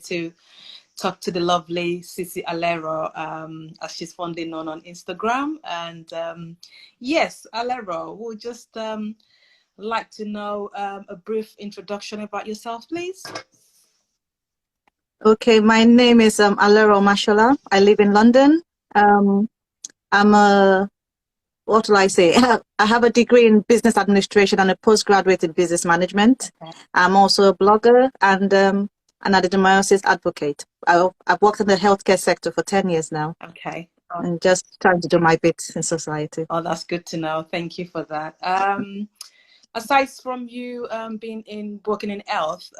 to talk to the lovely Sisi Alero, as she's fondly known on Instagram. And yes, Alero, we'll just like to know a brief introduction about yourself, please. Okay, my name is Alero Mashola. I live in London. I'm a, what will I say? I have a degree in business administration and a postgraduate in business management. Okay. I'm also a blogger and an adenomyosis advocate. I've worked in the healthcare sector for 10 years now. Okay. And just trying to do my bit in society. Oh, that's good to know. Thank you for that. Aside from you working in health,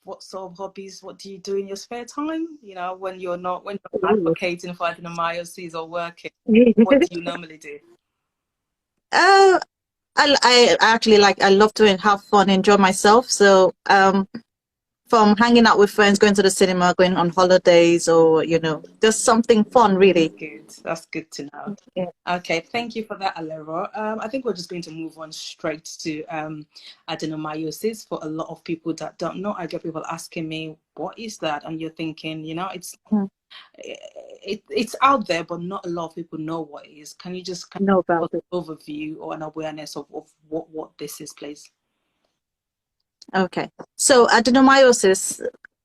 what sort of hobbies, what do you do in your spare time? You know, when you're advocating for adenomyosis or working, what do you normally do? I actually I love to have fun, enjoy myself. So from hanging out with friends, going to the cinema, going on holidays, or just something fun, really. Good. That's good to know. Yeah. Okay, thank you for that, Alero. I think we're just going to move on straight to adenomyosis. For a lot of people that don't know, I get people asking me, "What is that?" And you're thinking, it's out there, but not a lot of people know what it is. Can you just give us an overview or an awareness of what this is, please? Okay, so adenomyosis,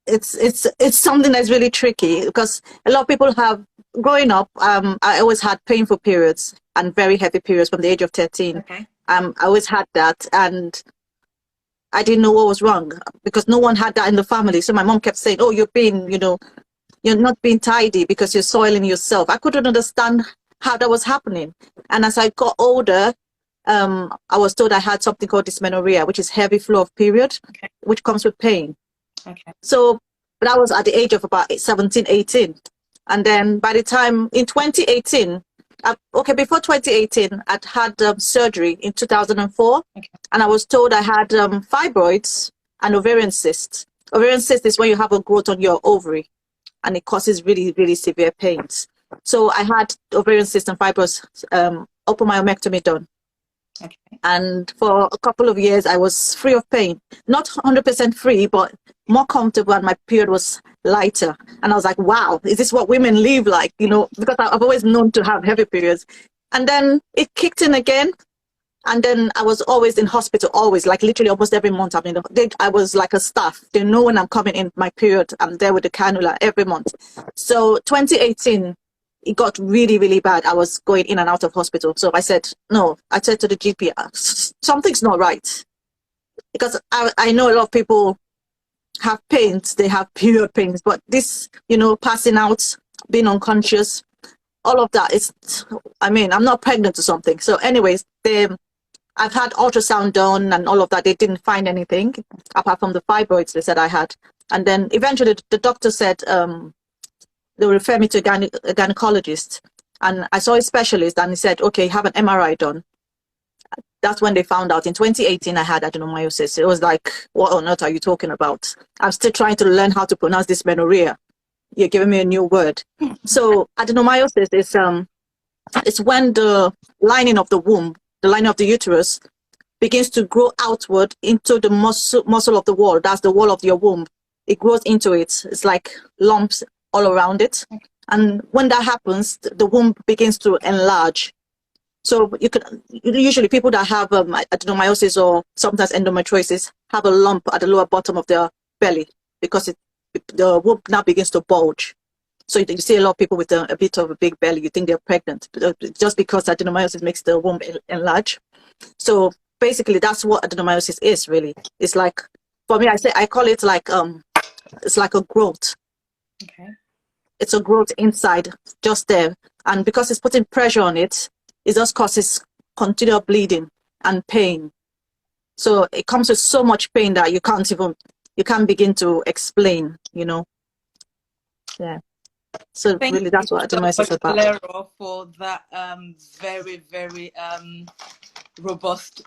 it's something that's really tricky because a lot of people have, growing up, I always had painful periods and very heavy periods from the age of 13. Okay. I always had that, and I didn't know what was wrong because no one had that in the family. So my mom kept saying, "Oh, you're not being tidy because you're soiling yourself." I couldn't understand how that was happening. And as I got older, I was told I had something called dysmenorrhea, which is heavy flow of period, okay, which comes with pain. Okay. So, but I was at the age of about 17, 18. And then by the time in 2018, before 2018, I'd had surgery in 2004. Okay. And I was told I had fibroids and ovarian cysts. Ovarian cyst is when you have a growth on your ovary, and it causes really, really severe pains. So I had ovarian cysts and fibroids, open myomectomy done. Okay. And for a couple of years, I was free of pain. Not 100% free, but more comfortable, and my period was lighter. And I was like, wow, is this what women live like? Because I've always known to have heavy periods. And then it kicked in again. And then I was always in hospital, always, like literally almost every month. I was like a staff. They know when I'm coming in my period. I'm there with the cannula every month. So 2018, it got really, really bad. I was going in and out of hospital. So I said, no, I said to the GP, something's not right. Because I know a lot of people have pains, they have period pains, but this, passing out, being unconscious, all of that is, I'm not pregnant or something. So anyways, I've had ultrasound done and all of that. They didn't find anything apart from the fibroids they said I had. And then eventually the doctor said, they refer me to a gynecologist, and I saw a specialist, and he said, okay, have an MRI done. That's when they found out in 2018 I had adenomyosis. It was like, what on earth are you talking about? I'm still trying to learn how to pronounce dysmenorrhea. You're giving me a new word. So adenomyosis is it's when the lining of the womb, the lining of the uterus, begins to grow outward into the muscle of the wall. That's the wall of your womb. It grows into it. It's like lumps all around it. And when that happens, the womb begins to enlarge. So usually people that have adenomyosis or sometimes endometriosis have a lump at the lower bottom of their belly because the womb now begins to bulge. So you see a lot of people with a bit of a big belly, you think they're pregnant, just because adenomyosis makes the womb enlarge. So basically that's what adenomyosis is really. It's like, for me, I call it like, it's like a growth. Okay. It's a growth inside, just there. And because it's putting pressure on it, it just causes continual bleeding and pain. So it comes with so much pain that you can't begin to explain, Yeah. So Thank really, that's what adenomyosis is about. Lero, for that very, very robust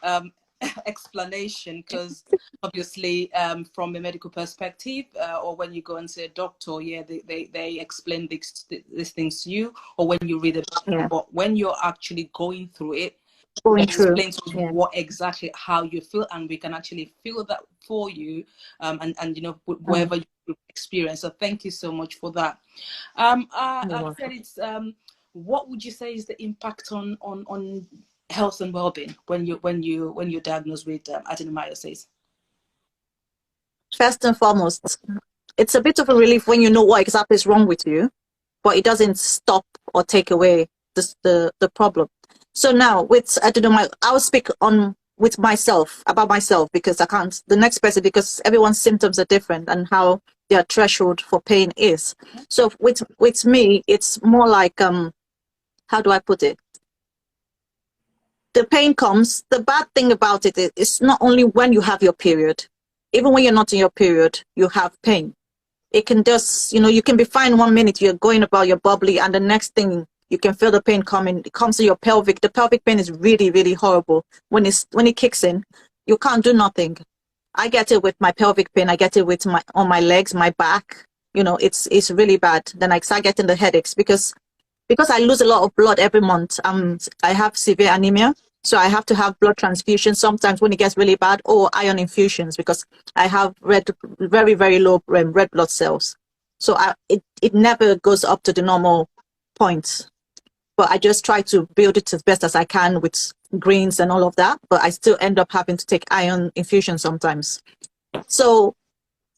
explanation, because obviously from a medical perspective or when you go and see a doctor, they explain these things to you, or when you read about it, but when you're actually going through it, explain to us what exactly how you feel, and we can actually feel that for you, and wherever you're experience. So thank you so much for that. I said it's what would you say is the impact on health and well-being when you're diagnosed with adenomyosis? First and foremost, it's a bit of a relief when you know what exactly is wrong with you, but it doesn't stop or take away the problem. So now with adenomyosis, I'll speak on with myself, about myself, because I can't the next person, because everyone's symptoms are different and how their threshold for pain is. So with me, it's more like how do I put it? The pain comes. The bad thing about it is it's not only when you have your period, even when you're not in your period, you have pain. It can just, you can be fine 1 minute, you're going about your bubbly, and the next thing you can feel the pain coming. It comes to your pelvic. The pelvic pain is really, really horrible. When it kicks in, you can't do nothing. I get it with my pelvic pain. I get it with on my legs, my back. It's really bad. Then I start getting the headaches because I lose a lot of blood every month. I have severe anemia, so I have to have blood transfusions sometimes when it gets really bad, or iron infusions because I have very, very low red blood cells. So it never goes up to the normal point. But I just try to build it as best as I can with greens and all of that. But I still end up having to take iron infusion sometimes. So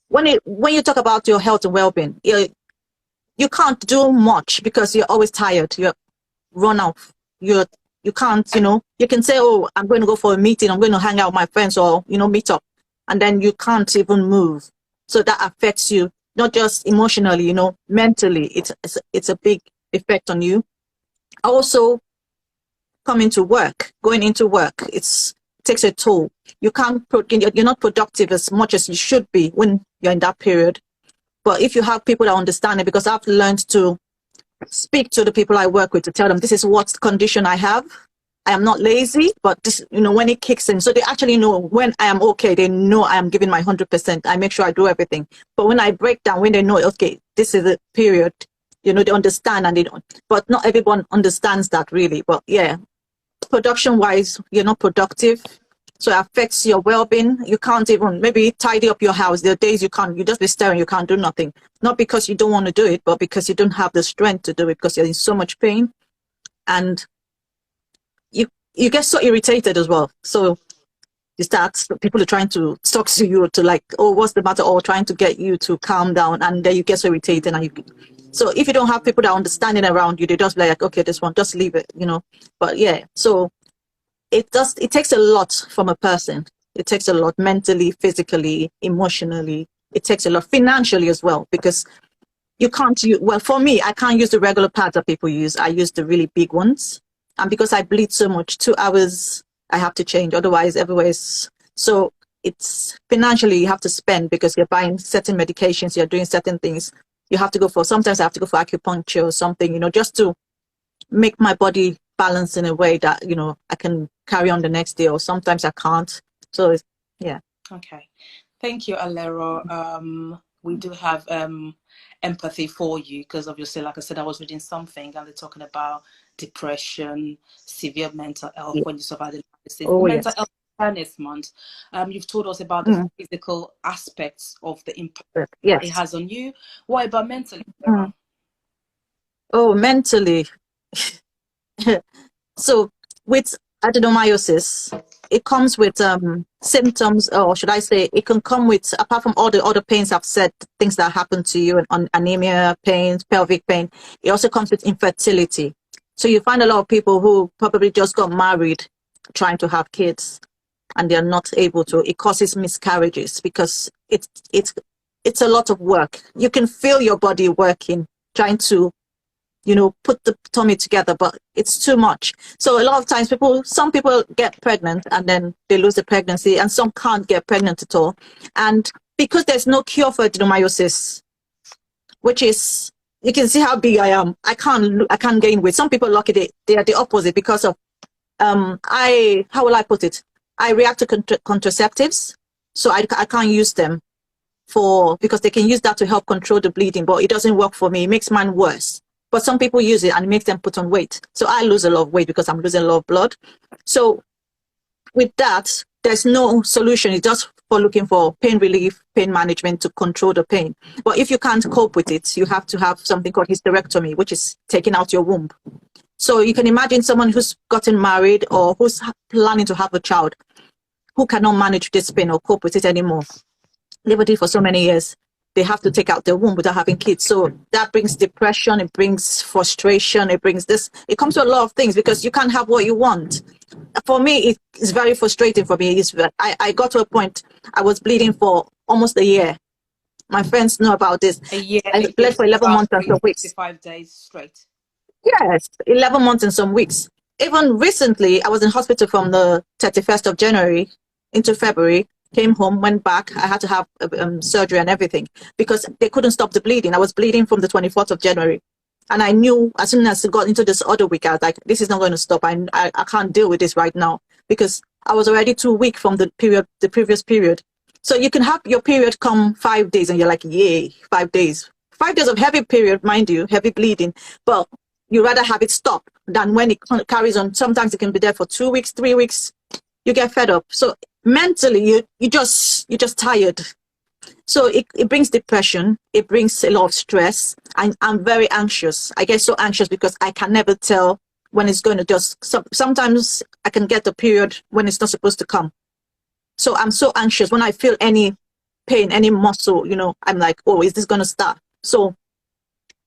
when you talk about your health and well-being, you can't do much because you're always tired. You're run off. You can't, you can say, oh, I'm going to go for a meeting. I'm going to hang out with my friends or, meet up. And then you can't even move. So that affects you, not just emotionally, mentally. It's a big effect on you. Also, going into work, it takes a toll. You're not productive as much as you should be when you're in that period. But if you have people that understand it, because I've learned to speak to the people I work with to tell them this is what condition I have. I am not lazy, but this, when it kicks in, so they actually know when I am okay. They know I am giving my 100%. I make sure I do everything. But when I break down, when they know, okay, this is a period, they understand, and they don't. But not everyone understands that really. But yeah, production-wise, you're not productive. So it affects your well-being. You can't even maybe tidy up your house. There are days you can't. You just be staring. You can't do nothing. Not because you don't want to do it, but because you don't have the strength to do it because you're in so much pain, and you get so irritated as well. So people are trying to talk to you to like, oh, what's the matter? Or trying to get you to calm down, and then you get so irritated. So if you don't have people that are understanding around you, they just be like, okay, this one, just leave it, But yeah, so it takes a lot from a person. It takes a lot mentally, physically, emotionally. It takes a lot financially as well, because you can't use, well, for me, I can't use the regular pads that people use. I use the really big ones. And because I bleed so much, 2 hours, I have to change. Otherwise, everywhere is, so it's financially you have to spend because you're buying certain medications, you're doing certain things. You have to go for, sometimes I have to go for acupuncture or something, just to make my body balance in a way that, I can carry on the next day, or sometimes I can't. So, yeah. Okay. Thank you, Alero. We do have empathy for you because obviously, like I said, I was reading something and they're talking about depression, severe mental health when you survive the mental health awareness month. You've told us about the physical aspects of the impact it has on you. What about mentally? Oh, mentally. So with adenomyosis, it comes with symptoms, or should I say, it can come with, apart from all the other pains I've said, things that happen to you, and on anemia, pains, pelvic pain, it also comes with infertility. So you find a lot of people who probably just got married, trying to have kids, and they're not able to. It causes miscarriages because it's a lot of work. You can feel your body working, trying to put the tummy together, but it's too much. So a lot of times some people get pregnant and then they lose the pregnancy, and some can't get pregnant at all. And because there's no cure for adenomyosis, which is, you can see how big I am. I can't gain weight. Some people lucky they are the opposite because of, how will I put it? I react to contraceptives. So I can't use them because they can use that to help control the bleeding, but it doesn't work for me. It makes mine worse. But some people use it and it makes them put on weight. So I lose a lot of weight because I'm losing a lot of blood. So with that, there's no solution. It's just for looking for pain relief, pain management to control the pain. But if you can't cope with it, you have to have something called hysterectomy, which is taking out your womb. So you can imagine someone who's gotten married or who's planning to have a child who cannot manage this pain or cope with it anymore. They lived it for so many years. They have to take out their womb without having kids. So that brings depression, it brings frustration, it brings this. It comes to a lot of things because you can't have what you want. For me, it's very frustrating for me. I got to a point, I was bleeding for almost a year. My friends know about this. A year. I bled for 11 months and some weeks. 5 days straight. Yes, 11 months and some weeks. Even recently, I was in hospital from the 31st of January into February, came home, went back. I had to have surgery and everything because they couldn't stop the bleeding. I was bleeding from the 24th of January. And I knew as soon as I got into this other week, I was like, this is not going to stop. I can't deal with this right now because I was already too weak from the previous period. So you can have your period come 5 days and you're like, yay, 5 days. 5 days of heavy period, mind you, heavy bleeding. But you rather have it stop than when it carries on. Sometimes it can be there for 2 weeks, 3 weeks. You get fed up. So mentally, you're just tired. So it brings depression. It brings a lot of stress. I'm very anxious. I get so anxious because I can never tell when it's going to just. Sometimes I can get the period when it's not supposed to come. So I'm so anxious when I feel any pain, any muscle. I'm like, oh, is this going to start? So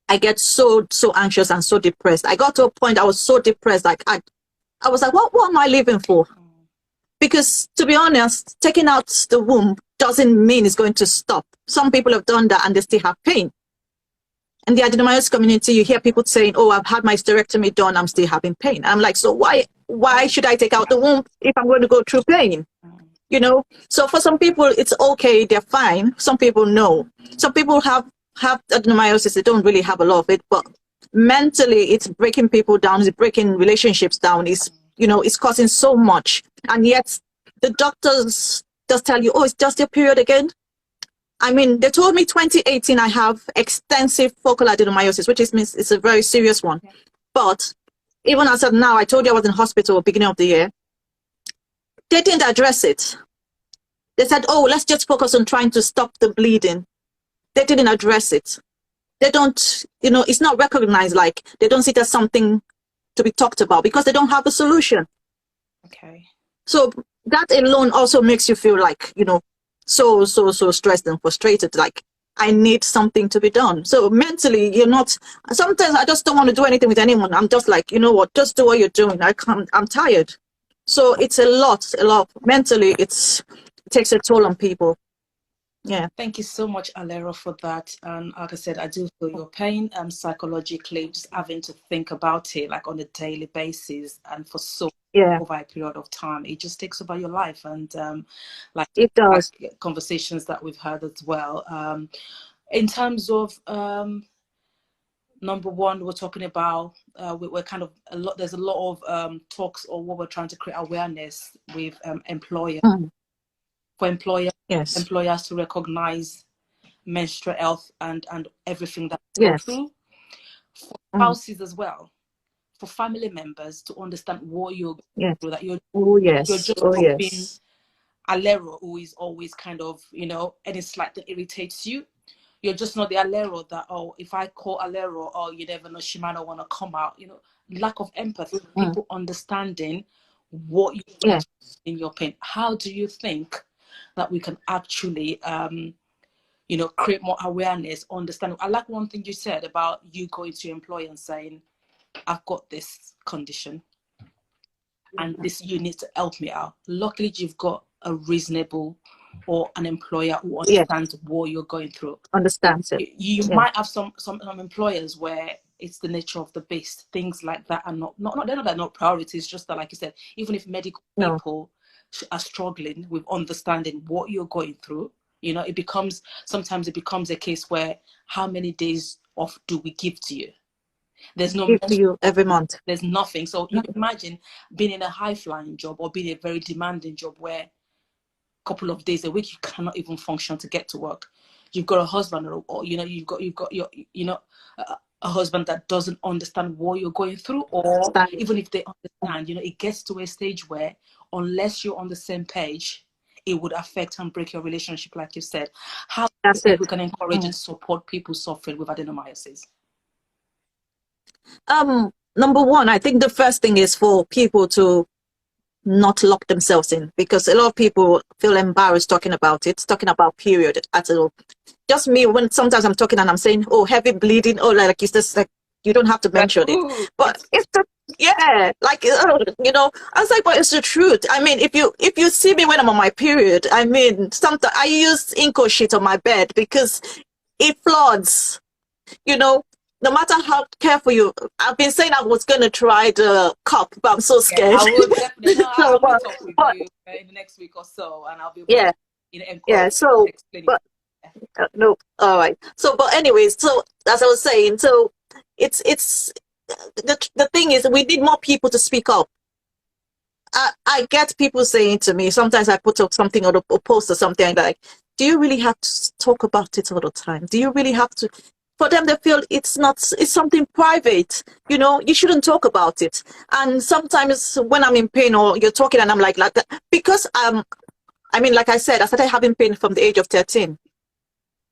I get so anxious and so depressed. I got to a point I was so depressed. Like I was like, what am I living for? Because to be honest, taking out the womb doesn't mean it's going to stop. Some people have done that and they still have pain. In the adenomyosis community, you hear people saying, oh, I've had my hysterectomy done, I'm still having pain. I'm like, so why should I take out the womb if I'm going to go through pain? So for some people, it's okay, they're fine. Some people, no. Some people have adenomyosis, they don't really have a lot of it, but mentally, it's breaking people down, it's breaking relationships down, it's causing so much. And yet, the doctors just tell you, oh, it's just your period again. I mean, they told me 2018 I have extensive focal adenomyosis, which means it's a very serious one. Okay. But even as of now, I told you I was in hospital at the beginning of the year. They didn't address it. They said, oh, let's just focus on trying to stop the bleeding. They didn't address it. They don't, it's not recognized, like they don't see it as something to be talked about because they don't have the solution. Okay. So that alone also makes you feel like, so stressed and frustrated. Like I need something to be done. So mentally, sometimes I just don't want to do anything with anyone. I'm just like, you know what, just do what you're doing. I'm tired. So it's a lot. Mentally, it takes a toll on people. Yeah. Thank you so much, Alero, for that. And like I said, I do feel your pain psychologically, just having to think about it like on a daily basis and for over a period of time. It just takes over your life. And like it does. Like conversations that we've had as well. In terms of number one, we're talking about we're kind of there's a lot of talks or what we're trying to create awareness with employers. For employers to recognize menstrual health and everything that they go through. For spouses as well, for family members to understand what you're going through, that you're just being Alero who is always kind of, any slight that irritates you. You're just not the Alero that, oh, if I call Alero, oh, you never know, she might not want to come out. Lack of empathy, people understanding what you're in your pain. How do you think that we can actually, create more awareness, understand? I like one thing you said about you going to your employer and saying, I've got this condition and this, you need to help me out. Luckily, you've got a reasonable or an employer who understands what you're going through. Understands it. You might have some employers where it's the nature of the beast. Things like that are they're not priorities. Just that, like you said, even if medical people are struggling with understanding what you're going through, sometimes it becomes a case where how many days off do we give to you? There's no give to you every month. There's nothing. So you can imagine being in a high-flying job or being a very demanding job where a couple of days a week you cannot even function to get to work. You've got a husband, or you've got your a husband that doesn't understand what you're going through, or even if they understand, it gets to a stage where unless you're on the same page, it would affect and break your relationship, like you said. How do you That's think it. we can encourage and support people suffering with adenomyosis? Number one, I think the first thing is for people to not lock themselves in, because a lot of people feel embarrassed talking about period at all. Just me, when sometimes I'm talking and I'm saying, oh, heavy bleeding, oh, like it's just like, you don't have to mention it. Ooh, But it's the, yeah, like, you know, I was like, but it's the truth. I mean, if you see me when I'm on my period, I mean, sometimes I use Inco sheet on my bed because it floods, you know. No matter how careful you, I've been saying I was going to try the cup, but I'm so yeah, scared. I would definitely. No, So, I'll meet up with but you in the next week or so, and I'll be able to, yeah, yeah. encourage you, So, explain it. but no, all right. So, but anyways, so as I was saying, so it's the thing is we need more people to speak up. I get people saying to me, sometimes I put up something or a post or something like, do you really have to talk about it all the time? Do you really have to? For them, they feel it's not, it's something private, you know, you shouldn't talk about it. And sometimes when I'm in pain or you're talking and I'm like that, because I mean, like I said, I started having pain from the age of 13.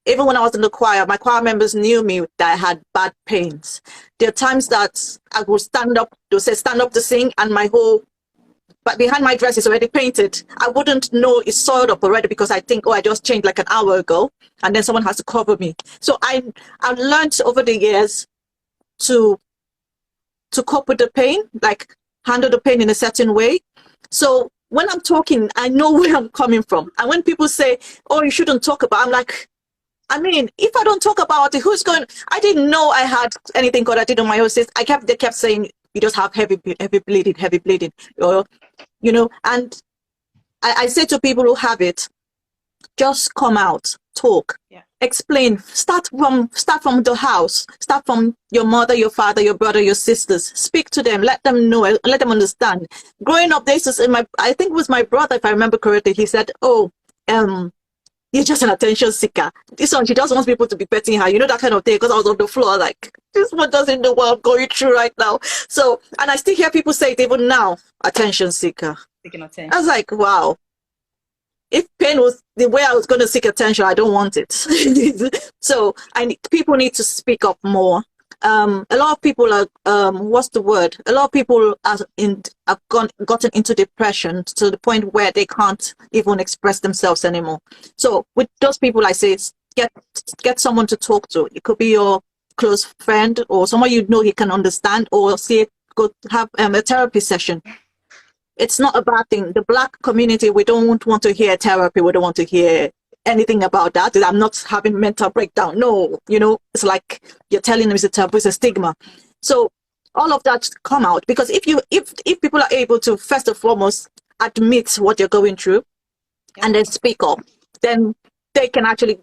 Even when I was in the choir, my choir members knew me that I had bad pains. There are times that I would stand up, they'll say, stand up to sing, and my whole, but behind my dress is already painted. I wouldn't know it's soiled up already because I think, oh, I just changed like an hour ago, and then someone has to cover me. So I've learned over the years to cope with the pain, like handle the pain in a certain way. So when I'm talking, I know where I'm coming from. And when people say, oh, you shouldn't talk about, I'm like, I mean, if I don't talk about it, who's going? I didn't know I had anything called adenomyosis. They kept saying you just have heavy bleeding, or, you know. And I say to people who have it, just come out, talk, Yeah. explain. Start from the house. Start from your mother, your father, your brother, your sisters. Speak to them. Let them know. Let them understand. Growing up, this is I think it was my brother, if I remember correctly. He said, "Oh, you're just an attention seeker. This one, she just wants people to be petting her, you know, that kind of thing." Because I was on the floor, like, this one doesn't know what I'm going through right now. So, and I still hear people say it even now, attention seeker. Seeking attention. I was like, wow. If pain was the way I was going to seek attention, I don't want it. So people need to speak up more. A lot of people are, what's the word? A lot of people have gotten into depression to the point where they can't even express themselves anymore. So with those people, I say, get someone to talk to. It could be your close friend or someone you know he can understand, or go have a therapy session. It's not a bad thing. The Black community, we don't want to hear therapy. We don't want to hear anything about that. I'm not having mental breakdown. No, you know, it's like you're telling them it's a taboo, it's a stigma. So all of that come out, because if people are able to first and foremost admit what you're going through, and then speak up, then they can actually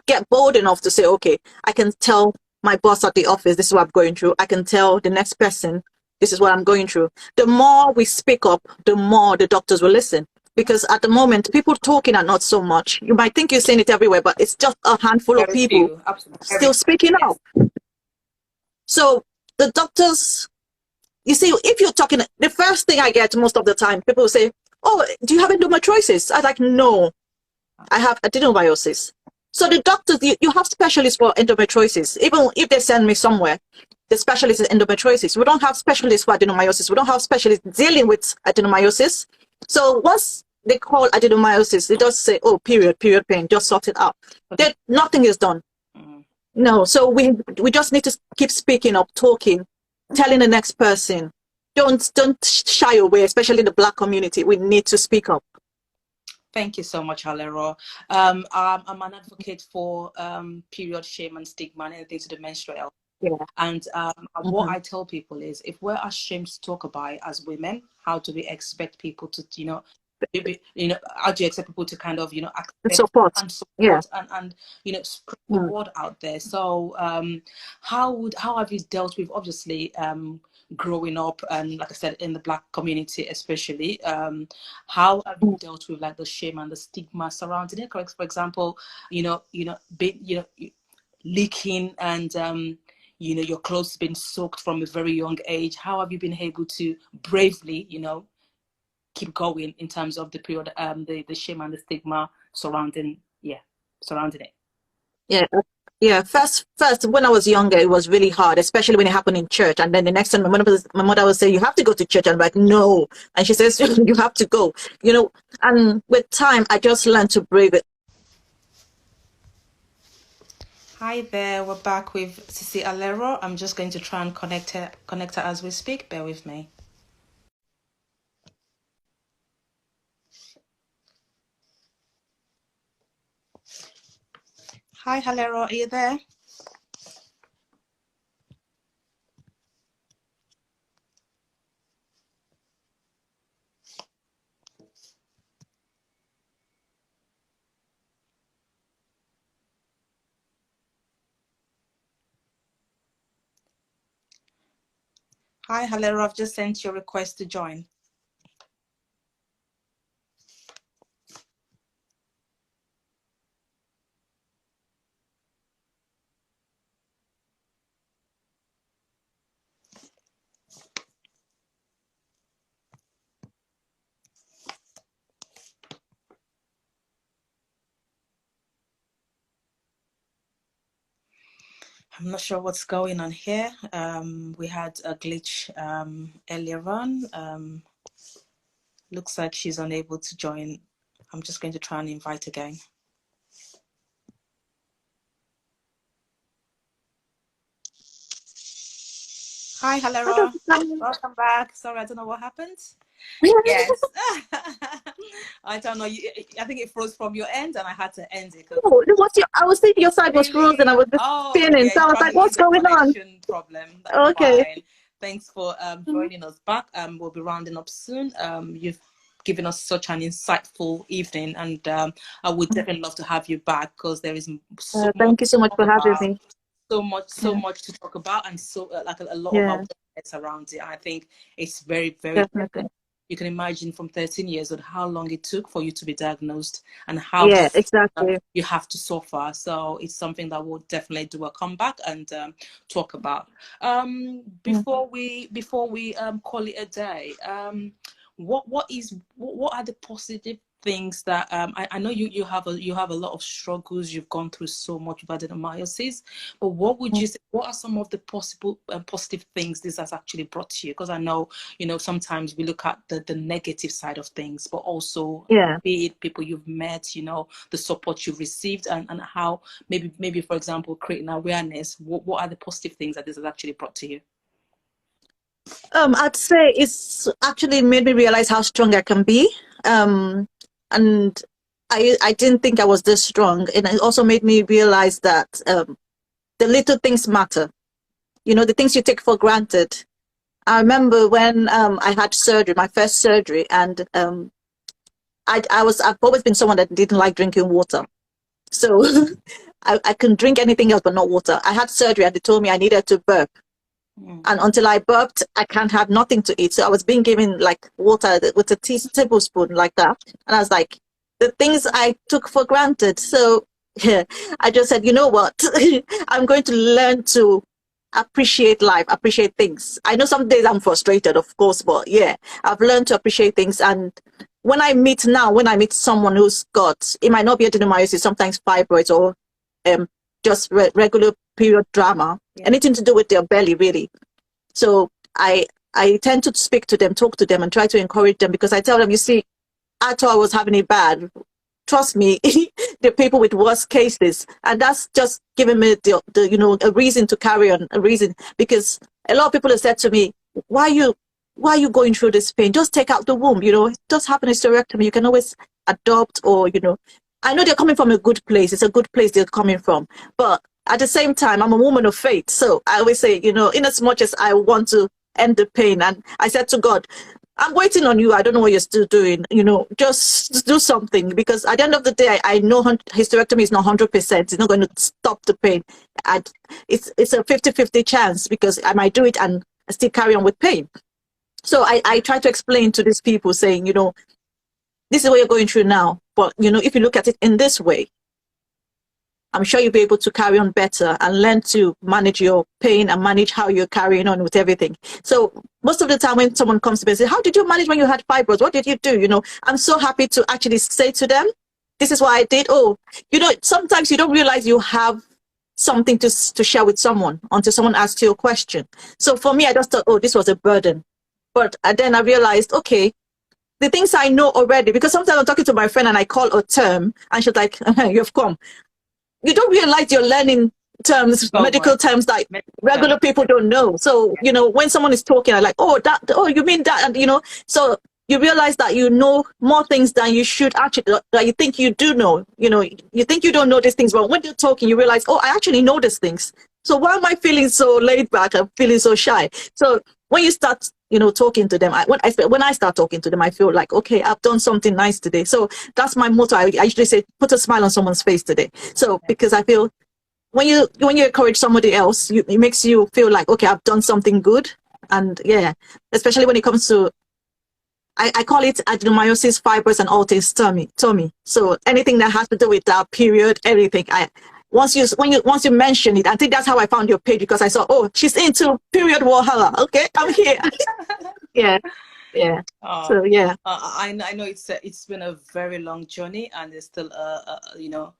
get bold enough to say, okay, I can tell my boss at the office, this is what I'm going through. I can tell the next person, this is what I'm going through. The more we speak up, the more the doctors will listen. Because at the moment, people talking are not so much. You might think you're saying it everywhere, but it's just a handful of people still speaking out. So the doctors, you see, if you're talking, the first thing I get most of the time, people will say, oh, do you have endometriosis? I'm like, no, I have adenomyosis. So the doctors, you have specialists for endometriosis. Even if they send me somewhere, the specialist is endometriosis. We don't have specialists for adenomyosis. We don't have specialists dealing with adenomyosis. So once they call adenomyosis, they just say, oh, period pain, just sort it out. Nothing is done. No, so we just need to keep speaking up, talking, telling the next person. Don't shy away, especially in the Black community. We need to speak up. Thank you so much, Alero. I'm an advocate for period shame and stigma and anything to the menstrual health. Yeah. And what I tell people is, if we're ashamed to talk about it as women, how do we expect people to, how do you expect people to kind of, accept support and support, yeah. and spread the word out there? So how have you dealt with, obviously, growing up, and like I said, in the Black community especially, how have you dealt with like the shame and the stigma surrounding it? For example, leaking and your clothes been soaked from a very young age. How have you been able to bravely, keep going in terms of the period, the shame and the stigma surrounding it? Yeah. Yeah, first, when I was younger, it was really hard, especially when it happened in church. And then the next time, my mother would say, "You have to go to church." I'm like, "No," and she says, "You have to go." And with time, I just learned to brave it. Hi there, we're back with Sisi Alero. I'm just going to try and connect her as we speak. Bear with me. Hi, Alero, are you there? Hi, Halero, I've just sent your request to join. I'm not sure what's going on here. We had a glitch earlier on. Looks like she's unable to join. I'm just going to try and invite again. Hi, Halera. Welcome back. Sorry, I don't know what happened. Yes. I don't know. I think it froze from your end, and I had to end it. Oh, I was thinking your side was frozen. I was just spinning. So I was like, "What's going on?" Problem. That's okay. Fine. Thanks for joining us back. We'll be rounding up soon. You've given us such an insightful evening, and I would definitely love to have you back because there is so thank you so much for having me. So much to talk about, and so like a lot of awareness around it. I think it's very, very definitely. You can imagine from 13 years old how long it took for you to be diagnosed and how exactly you have to suffer. So it's something that we'll definitely do a comeback and talk about. Before we call it a day, what are the positive things that I know you have a lot of struggles. You've gone through so much with adenomyosis, but what would you say, what are some of the possible positive things this has actually brought to you? Because I know sometimes we look at the negative side of things, but also be it people you've met, the support you've received, and how maybe for example creating awareness. What are the positive things that this has actually brought to you? I'd say it's actually made me realize how strong I can be. And I didn't think I was this strong. And it also made me realize that the little things matter. The things you take for granted. I remember when I had surgery, my first surgery, and I've always been someone that didn't like drinking water. So I can drink anything else but not water. I had surgery and they told me I needed to burp. And until I burped, I can't have nothing to eat. So I was being given like water with a tablespoon like that. And I was like, the things I took for granted. So I just said, you know what? I'm going to learn to appreciate life, appreciate things. I know some days I'm frustrated, of course, but I've learned to appreciate things. And when I meet someone who's got, it might not be adenomyosis, sometimes fibroids or just regular period drama, anything to do with their belly, really. So I tend to speak to them, talk to them, and try to encourage them, because I tell them, you see, I thought I was having it bad. Trust me, there are people with worse cases, and that's just giving me a reason to carry on, a reason, because a lot of people have said to me, why are you going through this pain? Just take out the womb, just have an hysterectomy. You can always adopt, or I know they're coming from a good place. It's a good place they're coming from, but at the same time, I'm a woman of faith. So I always say, in as much as I want to end the pain, and I said to God, I'm waiting on you. I don't know what you're still doing. Just do something, because at the end of the day, I know hysterectomy is not 100%. It's not going to stop the pain. It's a 50-50 chance, because I might do it and I still carry on with pain. So I try to explain to these people, saying, this is what you're going through now. But, if you look at it in this way, I'm sure you'll be able to carry on better and learn to manage your pain and manage how you're carrying on with everything. So most of the time when someone comes to me and say, how did you manage when you had fibroids? What did you do? You know, I'm so happy to actually say to them, this is what I did. Oh, you know, sometimes you don't realize you have something to share with someone until someone asks you a question. So for me, I just thought, oh, this was a burden. But then I realized, okay, the things I know already, because sometimes I'm talking to my friend and I call a term and she's like, you've come. You don't realize you're learning terms, So medical much. terms that Medical term. regular people don't know. So, you know, when someone is talking, I'm like, oh, that, oh, you mean that? And, you know, so you realize that you know more things than you should actually, that you think you do know. You know, you think you don't know these things, but when you're talking, you realize, oh, I actually know these things. So why am I feeling so laid back? I'm feeling so shy. So when you start, you know, talking to them, when I start talking to them, I feel like, okay, I've done something nice today. So that's my motto. I usually say, put a smile on someone's face today. So because I feel when you encourage somebody else, it makes you feel like, okay, I've done something good. And yeah, especially when it comes to, I call it adenomyosis, fibers, and all things tummy. So anything that has to do with that period, everything. Once you mention it, I think that's how I found your page, because I saw, oh, she's into period Walhalla. Okay, I'm here. Yeah, yeah. So yeah, I know it's been a very long journey, and there's still you know,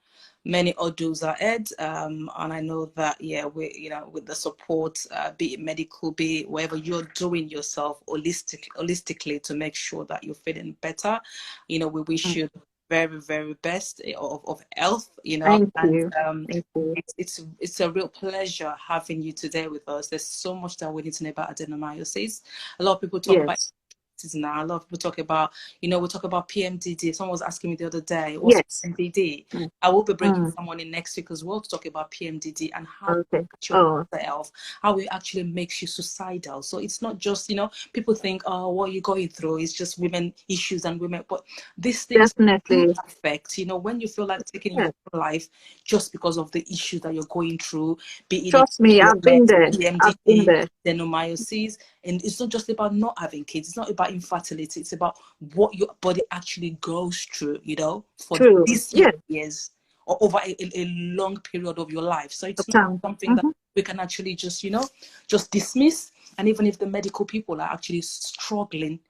many hurdles ahead. And I know that, yeah, we, you know, with the support, be it medical, be it whatever you're doing yourself holistically to make sure that you're feeling better, you know, we wish you the very, very best of health, you know. thank And you, thank you. it's a real pleasure having you today with us. There's so much that we need to know about adenomyosis. A lot of people talk about Yes, now. A lot of people talk about, you know, we talk about PMDD. Someone was asking me the other day, what's yes. PMDD? Mm, I will be bringing mm, someone in next week as well to talk about PMDD and how okay. your Oh, health, how it actually makes you suicidal. So it's not just, you know, people think, oh, what you're going through is just women issues and women, but these things do definitely. affect, you know, when you feel like taking Yeah. your own life just because of the issues that you're going through, be it Trust me, I've been PMS, there. I've been PMDD, there. adenomyosis. And it's not just about not having kids, it's not about infertility, it's about what your body actually goes through, you know, for True. these many Yeah. years or over a long period of your life. So it's not Uptown. something that Mm-hmm. we can actually just, you know, just dismiss. And even if the medical people are actually struggling,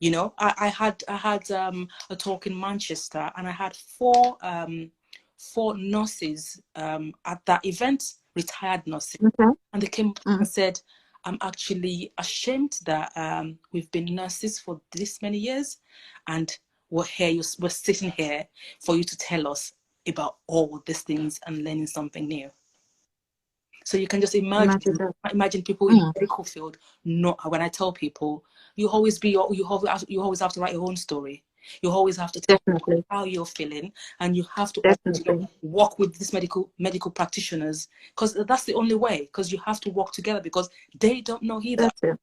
you know, I had a talk in Manchester, and I had four nurses at that event, retired nurses, Okay. and they came Mm. and said, I'm actually ashamed that we've been nurses for this many years, and we're sitting here for you to tell us about all these things and learning something new. So you can just Imagine that. imagine people in the Mm. medical field. Not when I tell people, you always have to write your own story. You always have to tell people Definitely. how you're feeling, and you have to always, you know, Definitely. work with these medical practitioners, because that's the only way. Because you have to work together, because they don't know either. That's it.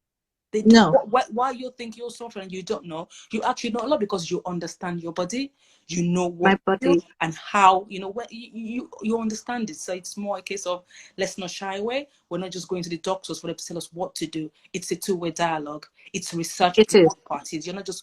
They do, No, why you think you're suffering, you don't know. You actually know a lot, because you understand your body, you know what my to do body. and how, you know, when you understand it. So it's more a case of, let's not shy away. We're not just going to the doctors for them to tell us what to do. It's a two-way dialogue. It's research It from is. both parties. You're not just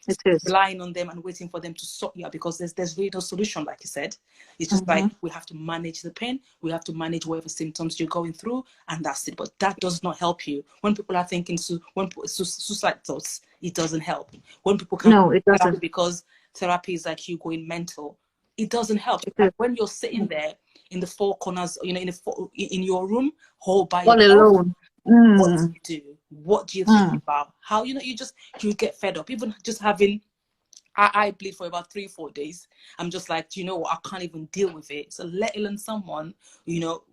It is. relying on them and waiting for them to sort you out, because there's really no solution, like you said. It's just like, Mm-hmm. we have to manage the pain, we have to manage whatever symptoms you're going through, and that's it. But that does not help you when people are thinking suicide thoughts. It doesn't help when people can't No, it therapy doesn't. because therapy is like you going mental. It doesn't help. It Like is. when you're sitting there in the four corners, you know, in your room, all by All yourself, alone. what do Mm. you do? What do you think Mm. about? How, you know, you get fed up. Even just having, I bleed for about 3-4 days. I'm just like, do you know what? I can't even deal with it. So let alone someone, you know,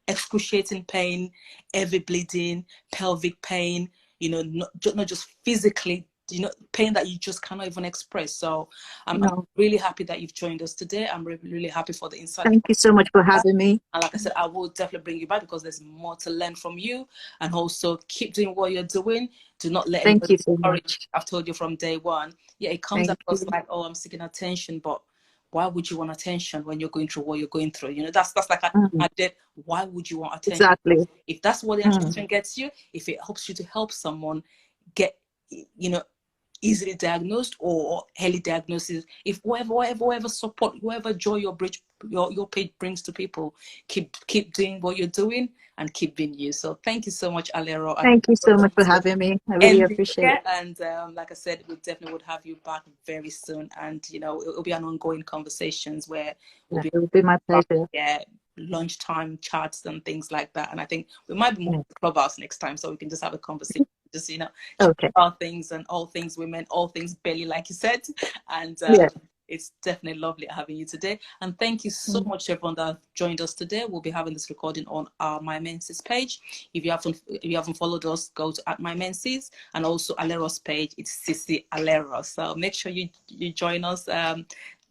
excruciating pain, heavy bleeding, pelvic pain, you know, not just physically, you know, pain that you just cannot even express. So I'm No. really happy that you've joined us today. I'm really, really happy for the insight. Thank you so much for having me. And like I said, I will definitely bring you back, because there's more to learn from you. And also keep doing what you're doing. Do not let Thank anybody you so discourage you. much. I've told you from day one. Yeah, it comes Thank across you. like, oh, I'm seeking attention, but why would you want attention when you're going through what you're going through? You know, that's like Mm. I did. Why would you want attention? Exactly. If that's what the Mm. attention gets you, if it helps you to help someone get, you know, easily diagnosed or early diagnosis, if whatever support, whatever joy your page brings to people. Keep doing what you're doing and keep being you. So thank you so much, Alero. Thank you so much for having me. I really appreciate it. And like I said, we definitely would have you back very soon. And it'll be an ongoing conversations where It will be my pleasure. Yeah, lunchtime chats and things like that. And I think we might be moving to Clubhouse next time, so we can just have a conversation, just okay, about things and all things women, all things belly, like you said. And it's definitely lovely having you today. And thank you so much to everyone that joined us today. We'll be having this recording on our My Menses page. If you haven't followed us, go to @MyMenses, and also Alero's page. It's Sissy Alero. So make sure you join us.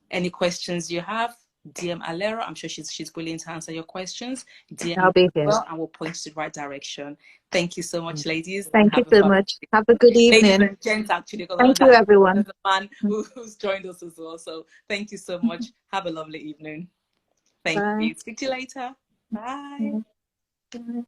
Any questions you have, DM Alera. I'm sure she's willing to answer your questions. DM I'll be here. and we'll point you to the right direction. Thank you so much, ladies. Thank you so much. Have a good evening. Ladies and gents, actually. Thank you, everyone. There's a man who's joined us as well. So thank you so much. Have a lovely evening. Thank you. Speak to you later. Bye. Bye.